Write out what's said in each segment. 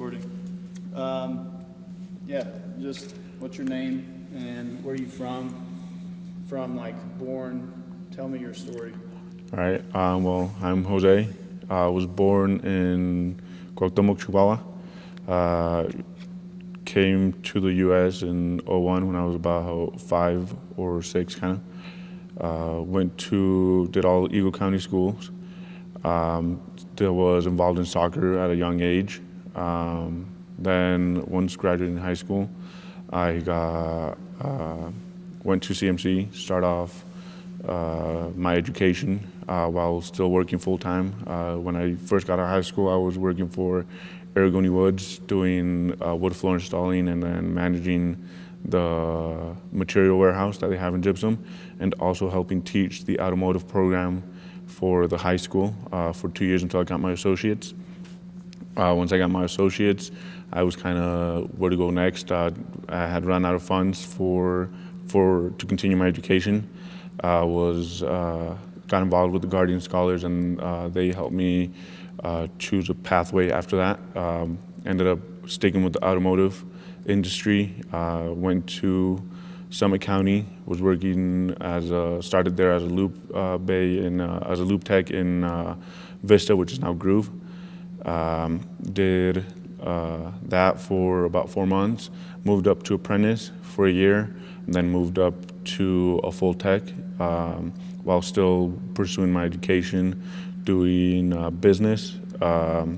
recording. Yeah, just what's your name and where are you from? From like born, tell me your story. All right. Well, I'm Jose. I was born in Cuauhtémoc, Chihuahua. Came to the U.S. in '01 when I was about 5 or 6, kind of. Did all Eagle County schools. Still was involved in soccer at a young age. Then once graduating high school, I went to CMC, start off my education while still working full-time. When I first got out of high school, I was working for Aragoni Woods, doing wood floor installing and then managing the material warehouse that they have in Gypsum, and also helping teach the automotive program for the high school for 2 years until I got my associates. Once I got my associates, I was kind of where to go next. I had run out of funds to continue my education. Got involved with the Guardian Scholars, and they helped me choose a pathway after that. Ended up sticking with the automotive industry. Went to Summit County. Was working started there as a loop as a loop tech in Vista, which is now Groove. Did that for about 4 months. Moved up to apprentice for a year, and then moved up to a full tech while still pursuing my education, doing business.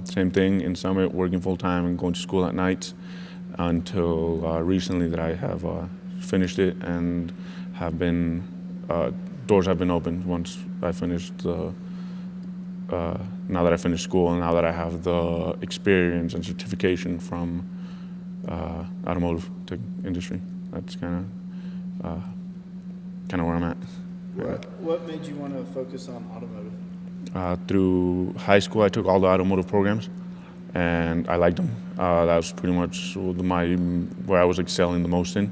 Same thing in Summit, working full time and going to school at nights until recently that I have finished it and have been doors have been opened once I finished now that I finished school and now that I have the experience and certification from automotive tech industry. That's kind of where I'm at. What made you want to focus on automotive? Through high school, I took all the automotive programs, and I liked them. That was pretty much where I was excelling the most in,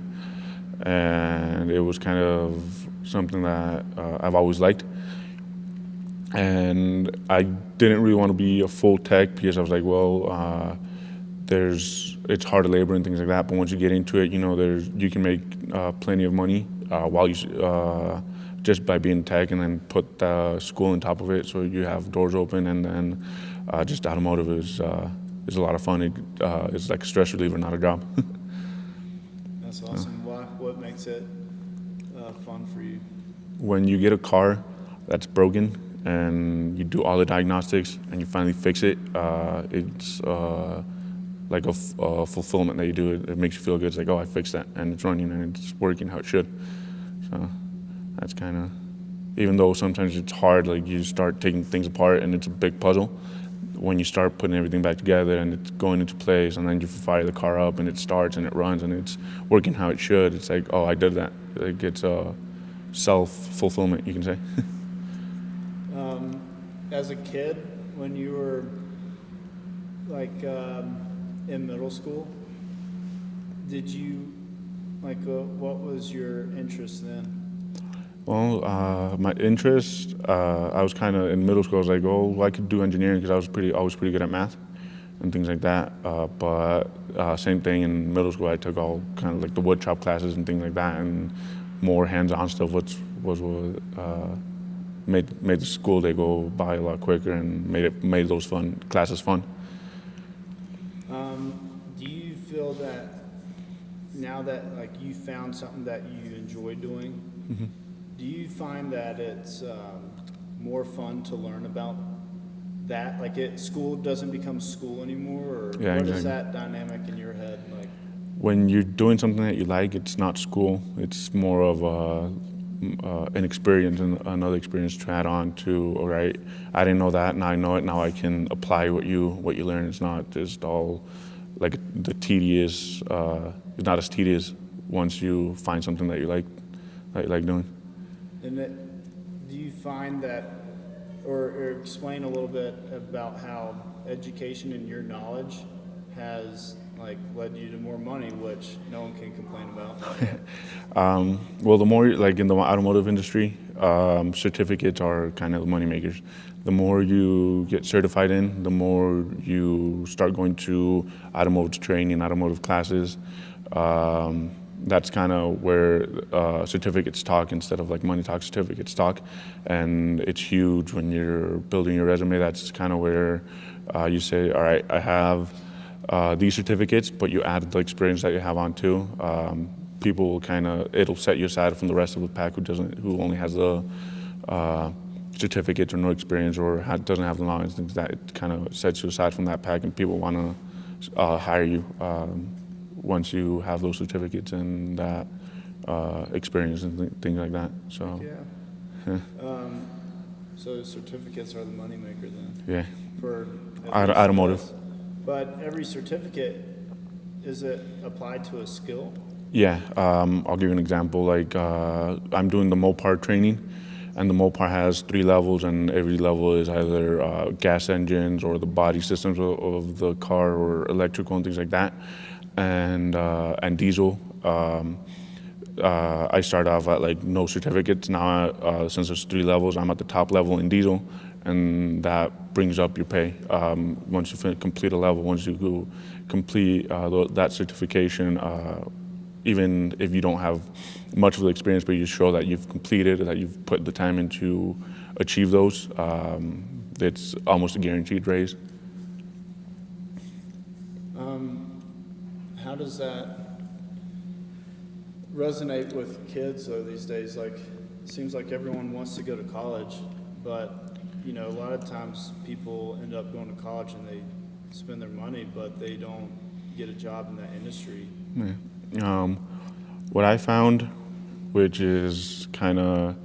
and it was kind of something that I've always liked. And I didn't really want to be a full tech because I was like, well, it's hard labor and things like that. But once you get into it, you can make plenty of money while you just by being tech, and then put the school on top of it, so you have doors open. And then just automotive is a lot of fun. It's like a stress reliever, not a job. That's awesome. What makes it fun for you? When you get a car that's broken and you do all the diagnostics and you finally fix it, it's like a fulfillment that you do. It makes you feel good. It's like, oh, I fixed that, and it's running and it's working how it should. So that's kind of, even though sometimes it's hard, like you start taking things apart and it's a big puzzle, when you start putting everything back together and it's going into place, and then you fire the car up and it starts and it runs and it's working how it should, it's like, oh, I did that. Like, it's a self-fulfillment, you can say. As a kid, when you were like in middle school, did you what was your interest then? Well, my interest, I was kind of in middle school. I was like, oh, well, I could do engineering because I was always pretty good at math and things like that. But same thing in middle school. I took all kind of like the wood shop classes and things like that, and more hands-on stuff. What made the school day go by a lot quicker and made those classes fun. Do you feel that now that you found something that you enjoy doing? Mm-hmm. Do you find that it's more fun to learn about that? School doesn't become school anymore, or yeah, what exactly. is that dynamic in your head like? When you're doing something that you like, it's not school. It's more of an experience and another experience to add on to. All right, I didn't know that, now I know it. Now I can apply what you learn. It's not just all like the tedious. It's not as tedious once you find something that you like doing. And do you find that, or explain a little bit about how education and your knowledge has like led you to more money, which no one can complain about. Well, the more like in the automotive industry, certificates are kind of the money makers. The more you get certified in, the more you start going to automotive training, automotive classes. That's kind of where certificates talk instead of like money talk. Certificates talk, and it's huge when you're building your resume. That's kind of where you say, all right, I have these certificates, but you add the experience that you have on too. People will it'll set you aside from the rest of the pack who only has the certificates or no experience or doesn't have the knowledge. Things that it kind of sets you aside from that pack, and people want to hire you once you have those certificates and that experience and things like that. So Yeah. So certificates are the moneymaker then. yeah, For at least automotive. us. But every certificate, is it applied to a skill? Yeah, I'll give you an example. Like I'm doing the Mopar training, and the Mopar has 3 levels, and every level is either gas engines or the body systems of the car or electrical and things like that, and diesel. I started off at like no certificates. Now, since there's 3 levels, I'm at the top level in diesel, and that brings up your pay. Once you complete a level, once you go complete that certification, even if you don't have much of the experience, but you show that you've completed, that you've put the time in to achieve those, it's almost a guaranteed raise. How does that resonate with kids though these days? Like, it seems like everyone wants to go to college, but you know, a lot of times people end up going to college and they spend their money, but they don't get a job in that industry. Yeah. What I found, which is kind of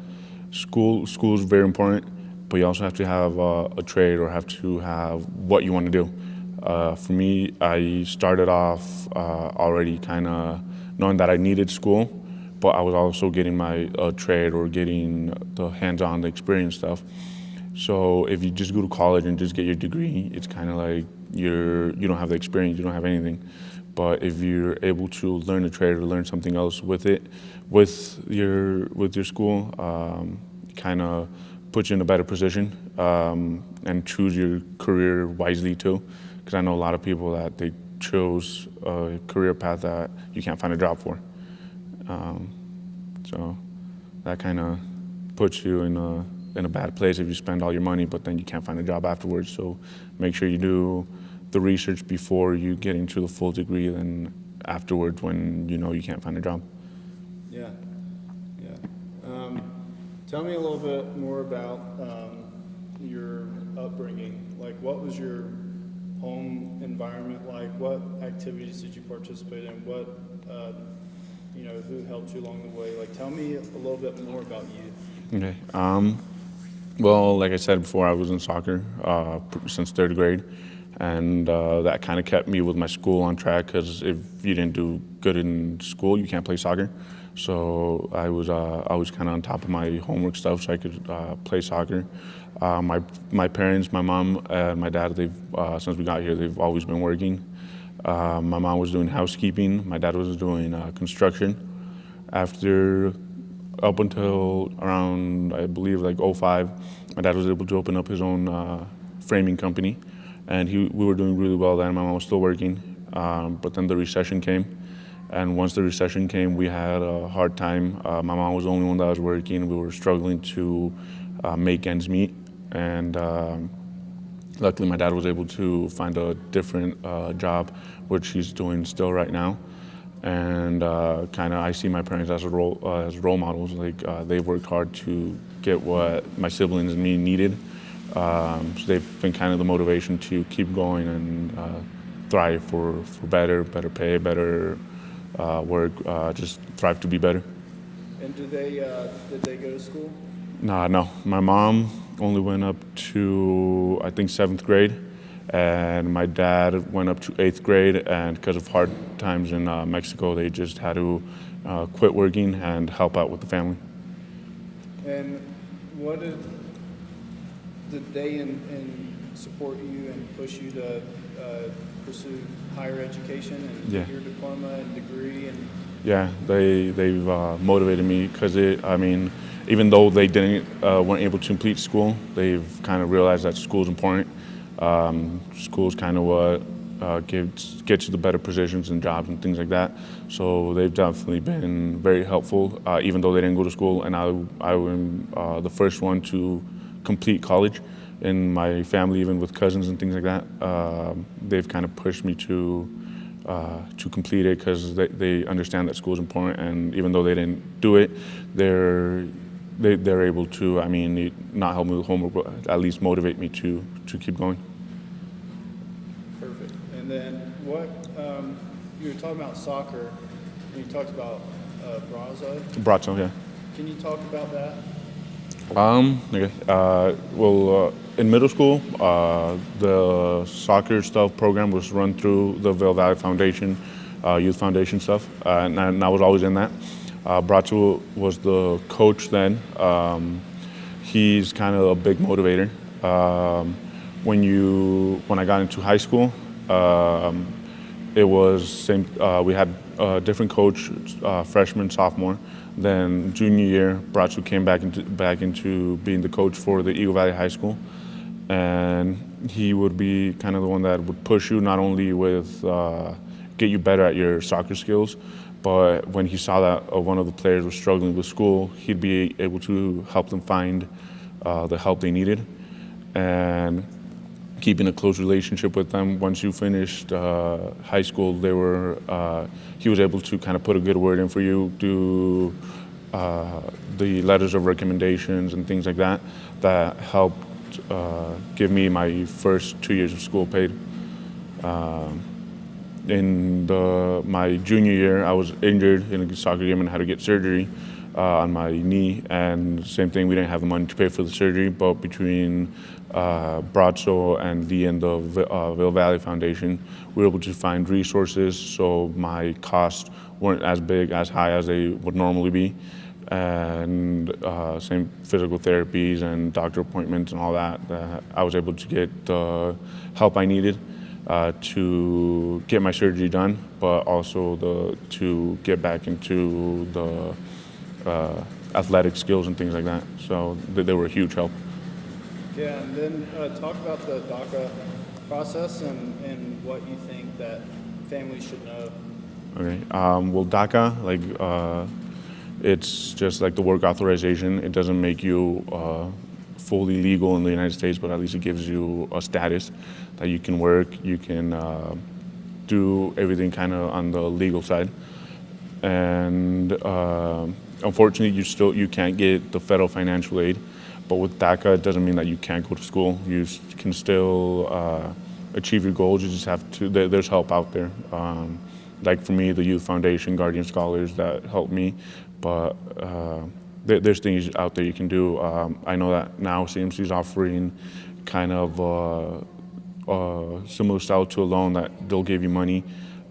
school is very important, but you also have to have a trade or have to have what you want to do. For me, I started off already kind of knowing that I needed school, but I was also getting my trade or getting the hands-on, the experience stuff. So if you just go to college and just get your degree, it's kind of like you don't have the experience, you don't have anything. But if you're able to learn a trade or learn something else with it, with your school, kind of puts you in a better position and choose your career wisely too. Because I know a lot of people that they chose a career path that you can't find a job for. So that kind of puts you in a bad place if you spend all your money, but then you can't find a job afterwards. So make sure you do the research before you get into the full degree, then afterwards when you know you can't find a job. Yeah. Tell me a little bit more about your upbringing. Like, what was your home environment like? What activities did you participate in? What, who helped you along the way? Like, tell me a little bit more about you. Okay. Well, like I said before, I was in soccer since 3rd grade. And that kind of kept me with my school on track, because if you didn't do good in school, you can't play soccer. So I was kind of on top of my homework stuff, so I could play soccer. My parents, my mom and my dad, they've since we got here, they've always been working. My mom was doing housekeeping. My dad was doing construction. Up until around, I believe, like 2005, my dad was able to open up his own framing company. And we were doing really well then. My mom was still working, but then the recession came. And once the recession came, we had a hard time. My mom was the only one that was working. We were struggling to make ends meet. And luckily, my dad was able to find a different job, which he's doing still right now. And I see my parents as role models. Like they worked hard to get what my siblings and me needed. So they've been kind of the motivation to keep going and thrive for better pay, better work, just thrive to be better. And did they go to school? No. My mom only went up to, I think, 7th grade, and my dad went up to 8th grade, and because of hard times in Mexico, they just had to quit working and help out with the family. And what did they support you and push you to pursue higher education and Yeah. get your diploma and degree? And Yeah, they've motivated me because I mean, even though they didn't weren't able to complete school, they've kind of realized that school's important. School's kind of what gets you the better positions and jobs and things like that. So they've definitely been very helpful, even though they didn't go to school. And I am the first one to complete college in my family, even with cousins and things like that. They've kind of pushed me to complete it because they understand that school is important, and even though they didn't do it, they're able to, I mean, not help me with homework, but at least motivate me to keep going. perfect. And then what, you were talking about soccer, and you talked about Brazzo, yeah. Can you talk about that? Okay. In middle school, the soccer stuff program was run through the Vail Valley Foundation, Youth Foundation stuff, and I was always in that. Brazzo was the coach then. He's kind of a big motivator. When I got into high school, it was same. We had a different coach, freshman, sophomore. Then junior year, Brazzo came back into being the coach for the Eagle Valley High School, and he would be kind of the one that would push you not only with get you better at your soccer skills, but when he saw that one of the players was struggling with school, he'd be able to help them find the help they needed, and keeping a close relationship with them. Once you finished high school, he was able to kind of put a good word in for you, do the letters of recommendations and things like that, that helped give me my first 2 years of school paid. In my junior year, I was injured in a soccer game and had to get surgery on my knee, and same thing, we didn't have the money to pay for the surgery, but between Brazzo and the Vail Valley Foundation, we were able to find resources so my costs weren't as high as they would normally be, and same physical therapies and doctor appointments and all that I was able to get the help I needed to get my surgery done, but also to get back into the athletic skills and things like that. So they were a huge help. Yeah, and then talk about the DACA process and what you think that families should know. Okay. Well, DACA, it's just like the work authorization. It doesn't make you fully legal in the United States, but at least it gives you a status that you can work, you can do everything kind of on the legal side. And unfortunately, you can't get the federal financial aid. But with DACA, it doesn't mean that you can't go to school. You can still achieve your goals. You just have to. There's help out there. Like for me, the Youth Foundation, Guardian Scholars, that helped me. But there's things out there you can do. I know that now CMC is offering kind of similar style to a loan that they'll give you money,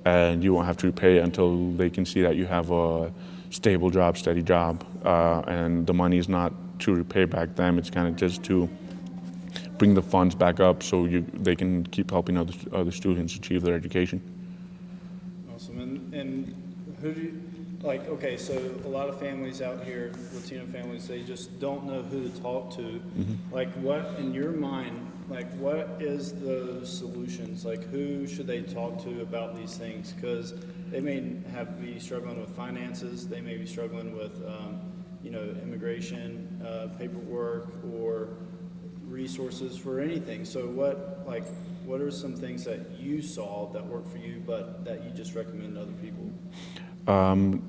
and you won't have to repay it until they can see that you have a stable job, steady job, and the money is not to repay back them. It's kind of just to bring the funds back up so they can keep helping other students achieve their education. Awesome. And who do you, okay, so a lot of families out here, Latino families, they just don't know who to talk to. Mm-hmm. What, in your mind, what is the solutions? Who should they talk to about these things? Because they may be struggling with finances, they may be struggling with immigration, paperwork, or resources for anything. So what are some things that you saw that worked for you, but that you just recommend to other people?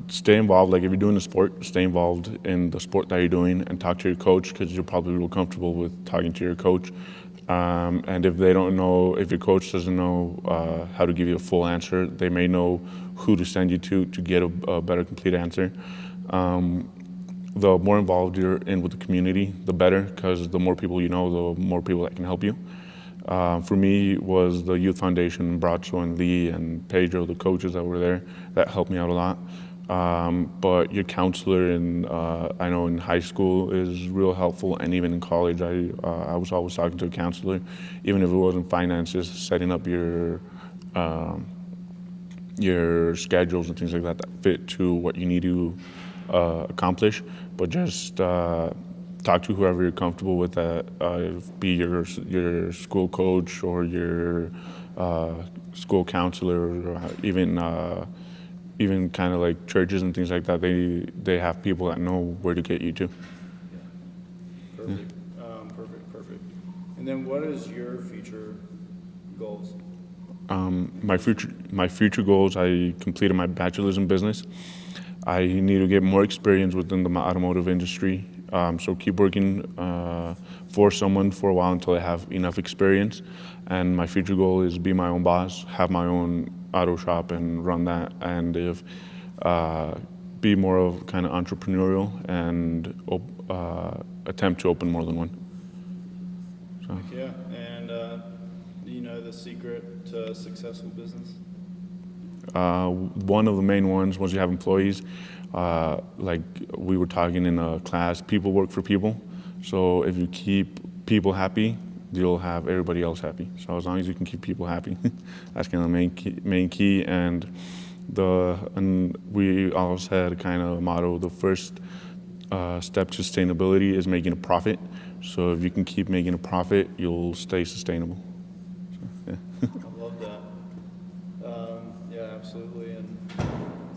Stay involved. If you're doing a sport, stay involved in the sport that you're doing, and talk to your coach, because you're probably real comfortable with talking to your coach. And if your coach doesn't know how to give you a full answer, they may know who to send you to get a better complete answer. The more involved you're in with the community, the better, because the more people you know, the more people that can help you. For me, it was the Youth Foundation, Brazzo and Lee and Pedro, the coaches that were there, that helped me out a lot. But your counselor I know in high school is real helpful, and even in college, I was always talking to a counselor, even if it wasn't finances, setting up your schedules and things like that fit to what you need to accomplish. But just talk to whoever you're comfortable with, be your school coach or your school counselor, or even kind of like churches and things like that. They have people that know where to get you to. Perfect. Perfect. And then what is your future goals? My future goals. I completed my bachelor's in business. I need to get more experience within the automotive industry. So keep working for someone for a while until I have enough experience. And my future goal is be my own boss, have my own auto shop, and run that. And if be more of kind of entrepreneurial and attempt to open more than one. So. Yeah, and do you know the secret to successful business? One of the main ones, once you have employees, like we were talking in a class, people work for people. So if you keep people happy, you'll have everybody else happy. So as long as you can keep people happy, that's kind of the main key. And we always had kind of a motto: the first step to sustainability is making a profit. So if you can keep making a profit, you'll stay sustainable. So, yeah. I love that. Yeah, absolutely. And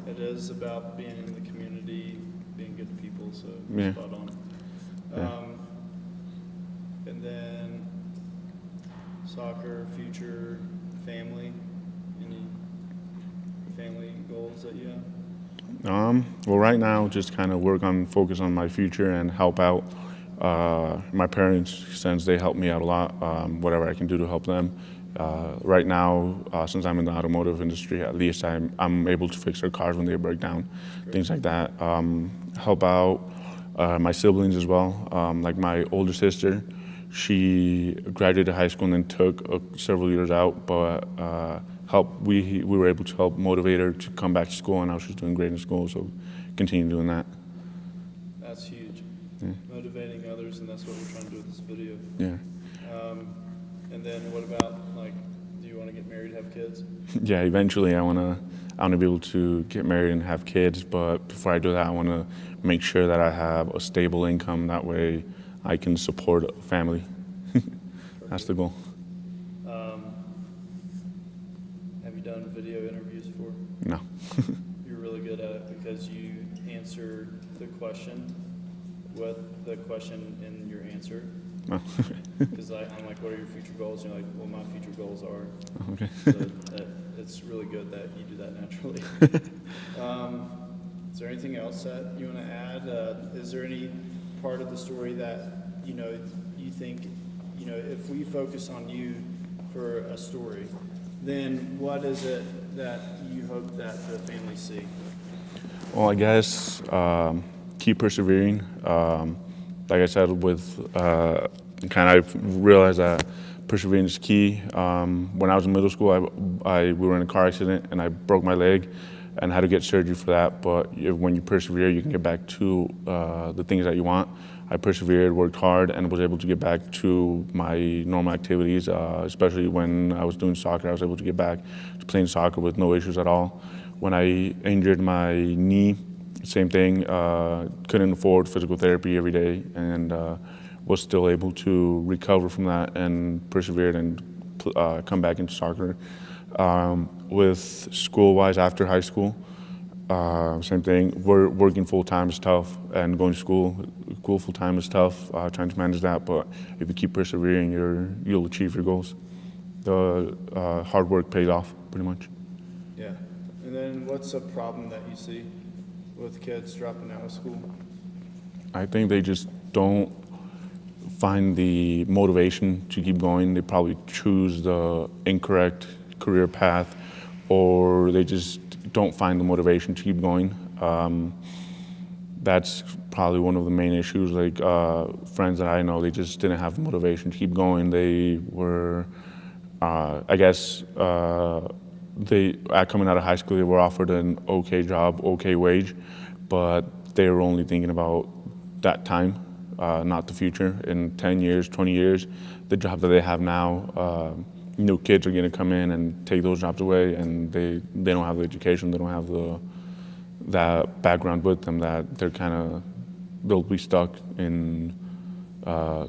it is about being in the community, being good people. So Yeah. spot on. Yeah. And then soccer, future, family. Any family goals that you have? Well, right now, just kind of focus on my future and help out my parents, since they help me out a lot. Whatever I can do to help them. Right now, since I'm in the automotive industry, at least I'm able to fix their cars when they break down, things like that. Help out my siblings as well. Like my older sister, she graduated high school and then took several years out, but we were able to help motivate her to come back to school, and now she's doing great in school. So continue doing that. That's huge. Yeah. Motivating others, and that's what we're trying to do with this video. Yeah. And then what about, like, do you want to get married, have kids? Yeah, eventually I wanna be able to get married and have kids, but before I do that, I wanna make sure that I have a stable income. That way I can support a family. That's the goal. Have you done video interviews before? No. You're really good at it because you answer the question with the question in your answer. No. Because I'm like, what are your future goals? And you're like, well, my future goals are. Okay. So it's really good that you do that naturally. Is there anything else that you want to add? Is there any part of the story that, you think, if we focus on you for a story, then what is it that you hope that the family see? Well, I guess keep persevering. Like I said, I've realized that perseverance is key. When I was in middle school, we were in a car accident and I broke my leg and had to get surgery for that. But when you persevere, you can get back to the things that you want. I persevered, worked hard, and was able to get back to my normal activities, especially when I was doing soccer. I was able to get back to playing soccer with no issues at all. When I injured my knee, same thing, couldn't afford physical therapy every day, and was still able to recover from that and persevered and come back into soccer. With school-wise, after high school, same thing. Working full-time is tough, and going to school full-time is tough, trying to manage that, but if you keep persevering, you'll achieve your goals. The hard work pays off, pretty much. Yeah. And then what's a problem that you see with kids dropping out of school? I think they just don't find the motivation to keep going. They probably choose the incorrect career path, or they just don't find the motivation to keep going. That's probably one of the main issues. Like friends that I know, they just didn't have the motivation to keep going. They were, I guess, coming out of high school, they were offered an okay job, okay wage, but they were only thinking about that time, not the future. In 10 years, 20 years, the job that they have now, new kids are going to come in and take those jobs away, and they don't have the education, they don't have that background with them, that they'll be stuck in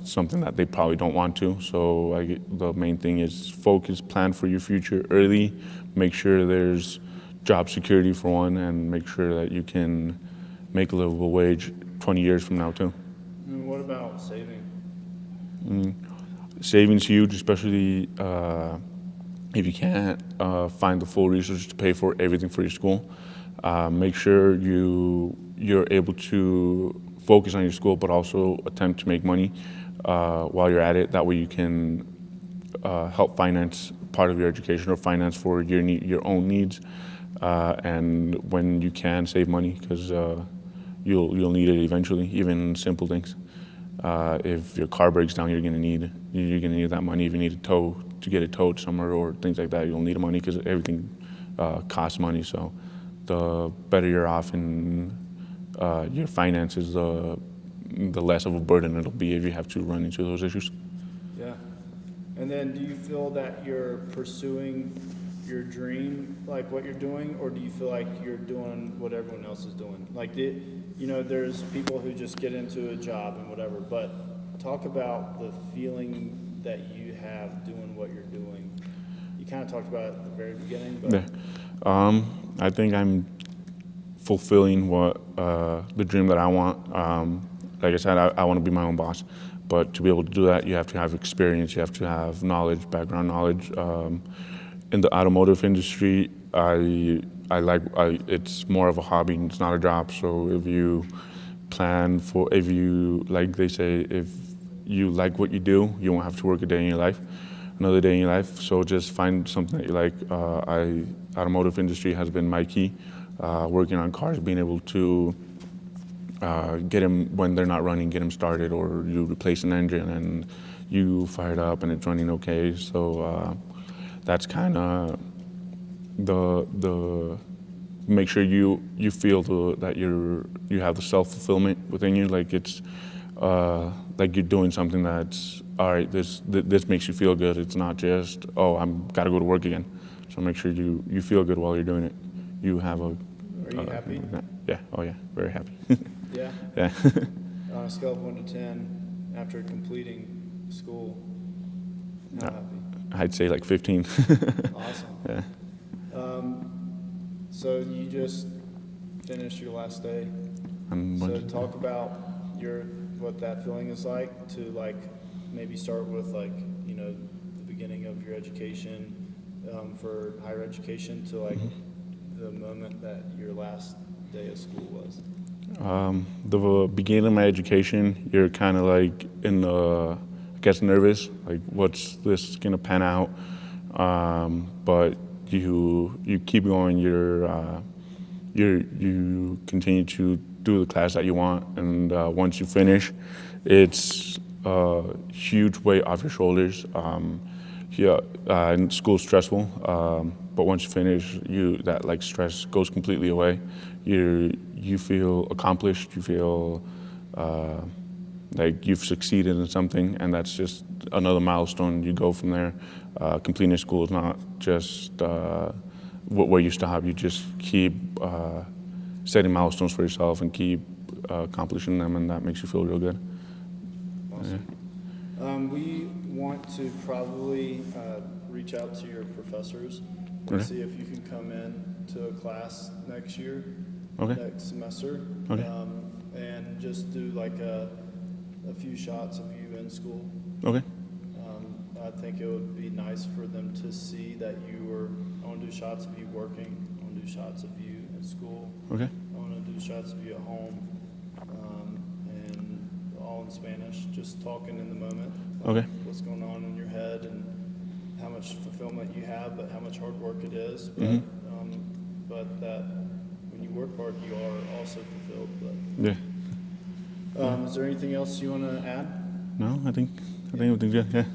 something that they probably don't want to. So the main thing is focus, plan for your future early, make sure there's job security for one, and make sure that you can make a livable wage 20 years from now too. And what about saving? Saving's huge, especially if you can't find the full resources to pay for everything for your school. Make sure you're able to focus on your school, but also attempt to make money while you're at it. That way you can help finance part of your education or finance for your own needs. And when you can, save money, because you'll need it eventually, even simple things. If your car breaks down, you're gonna need that money. If you need to get it towed somewhere or things like that, you'll need the money, because everything costs money. So the better you're off in your finances, the less of a burden it'll be if you have to run into those issues. Yeah. And then, do you feel that you're pursuing your dream, like what you're doing, or do you feel like you're doing what everyone else is doing? Like, there's people who just get into a job and whatever, but talk about the feeling that you have doing what you're doing. You kind of talked about it at the very beginning, but Yeah. I think I'm fulfilling the dream that I want. Like I said, I want to be my own boss, but to be able to do that, you have to have experience, you have to have knowledge, background knowledge. In the automotive industry, it's more of a hobby, it's not a job. So if you like they say, if you like what you do, you won't have to work another day in your life. So just find something that you like. Automotive industry has been my key. Working on cars, being able to get them when they're not running, get them started, or you replace an engine and you fire it up and it's running okay. So that's kind of the make sure you feel that you have the self-fulfillment within you, like it's like you're doing something that's all right. This makes you feel good. It's not just, oh, I'm got to go to work again. So make sure you feel good while you're doing it. You have a. Are you happy? Yeah. Oh yeah. Very happy. Yeah. Yeah. On a scale of 1 to 10, after completing school, how happy? I'd say like 15. Awesome. Yeah. So you just finished your last day. So talk about what that feeling is like to like maybe start with like, the beginning of your education for higher education to like the moment that your last day of school was. The beginning of my education, you're kind of like I guess nervous, like what's this gonna pan out? But you keep going. You continue to do the class that you want, and once you finish, it's a huge weight off your shoulders. And school's stressful, but once you finish, that like stress goes completely away. You feel accomplished. You feel like you've succeeded in something, and that's just another milestone. You go from there. Completing school is not just where you stop. You just keep setting milestones for yourself and keep accomplishing them, and that makes you feel real good. Awesome. Yeah. We want to probably reach out to your professors and see if you can come in to a class next year, next semester, and just do like a few shots of you in school. Okay. I think it would be nice for them to see that I want to do shots of you working, I want to do shots of you in school, Okay. I want to do shots of you at home, and all in Spanish, just talking in the moment. Okay. What's going on in your head and how much fulfillment you have, but how much hard work it is. But that when you work hard, you are also fulfilled. But Yeah. is there anything else you want to add? No, I think everything's good. Yeah.